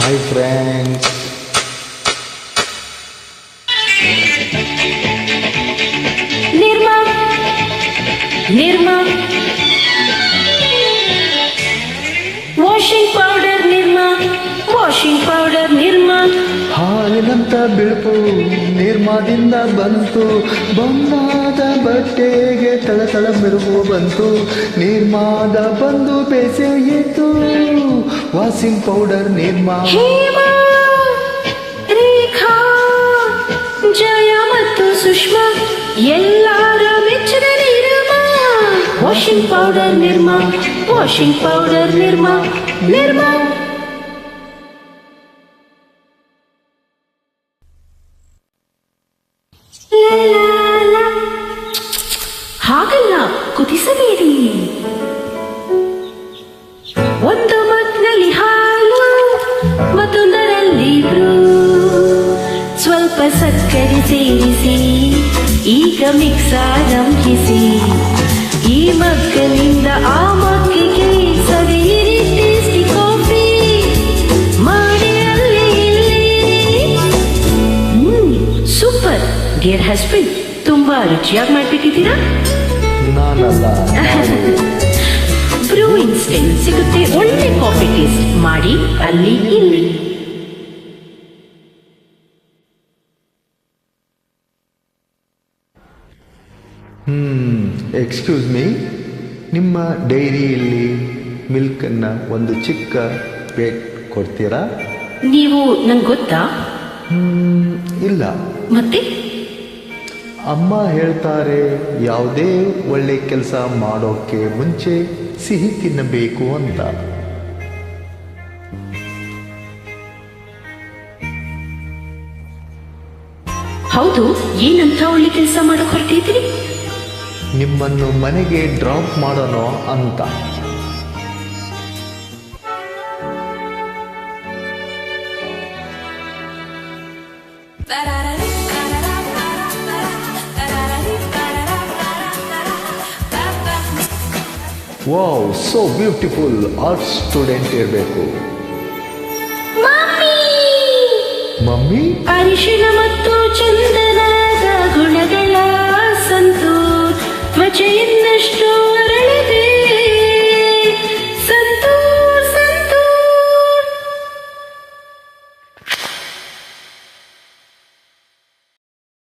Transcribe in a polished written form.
Hi friends. Nirma Nirma washing powder Nirma washing powder Nirma ಹಾಲಿನಂತ ಬಿಳುಪು ನಿರ್ಮಾದಿಂದ ಬಂತು, ಬಣ್ಣದ ಬಟ್ಟೆಗೆ ತಳತಳ ಮೆರುಗು ಬಂತು, ನಿರ್ಮಾದ ಬಂದು ಬೇಸೆಯಿತು, ವಾಷಿಂಗ್ ಪೌಡರ್ ನಿರ್ಮಾ. ಹೇಮಾ ರೇಖಾ ಜಯ ಮತ್ತು ಸುಷ್ಮಾ ಎಲ್ಲರ ಮೆಚ್ಚಿನ Nirma washing powder Nirma washing powder Nirma Nirma. ಹಾಗಲ್ಲ, ಕುದಿಸಬೇಡಿ. ಒಂದು ಮಗ್ನಲ್ಲಿ ಹಾಲು ಮತ್ತೊಂದರಲ್ಲಿ ಬ್ರೂ, ಸ್ವಲ್ಪ ಸಕ್ಕರೆ ಸೇರಿಸಿ ಈಗ ಮಿಕ್ಸ್ ಆರಂಭಿಸಿ. ಈ ಮಗ್ಗನಿಂದ ಆ ಮಗ್ಗಿಗೆ ಸವಿಯಿರಿ ಟೇಸ್ಟಿ ಕಾಫಿ ಮಾಡಿ ಅಲ್ಲಿ ಇಲ್ಲಿ. ಸೂಪರ್. ಡಿಯರ್ ಹಸ್ಬೆಂಡ್, ತುಂಬಾ ರುಚಿಯಾಗಿ ಮಾಡ್ಬಿಟ್ಟಿದ್ದೀರಾ. ನಾನಲ್ಲ, ಬ್ರೂ ಇನ್ಸ್ಟೆಂಟ್ ಸಿಗುತ್ತೆ, ಒಳ್ಳೆ ಕಾಫಿ ಟೇಸ್ಟ್ ಮಾಡಿ ಅಲ್ಲಿ ಇಲ್ಲಿ. ಎಕ್ಸ್ಕ್ಯೂಸ್ ಮೀ, ನಿಮ್ಮ ಡೈರಿಯಲ್ಲಿ ಮಿಲ್ಕನ್ನು ಒಂದು ಚಿಕ್ಕ ಪ್ಲೇಟ್ ಕೊಡ್ತೀರಾ? ನೀವು ನಂಗೆ ಗೊತ್ತಾ? ಇಲ್ಲ. ಮತ್ತೆ ಅಮ್ಮ ಹೇಳ್ತಾರೆ, ಯಾವುದೇ ಒಳ್ಳೆ ಕೆಲಸ ಮಾಡೋಕ್ಕೆ ಮುಂಚೆ ಸಿಹಿ ತಿನ್ನಬೇಕು ಅಂತ. ಹೌದು, ಏನಂತ ಒಳ್ಳೆ ಕೆಲಸ ಮಾಡಕ್ ಹೊರಟಿದ್ರಿ? ನಿಮ್ಮನ್ನು ಮನೆಗೆ ಡ್ರಾಪ್ ಮಾಡೋಣ ಅಂತ. Wow, so beautiful. Art student ಇರಬೇಕು. ಮಮ್ಮಿ, ಅರಿಶಿಣ ಮತ್ತು ಚಂದನದ ಗುಣಗಳ ಸಂತೂರ್ ತ್ವಚೆಯಿಂದ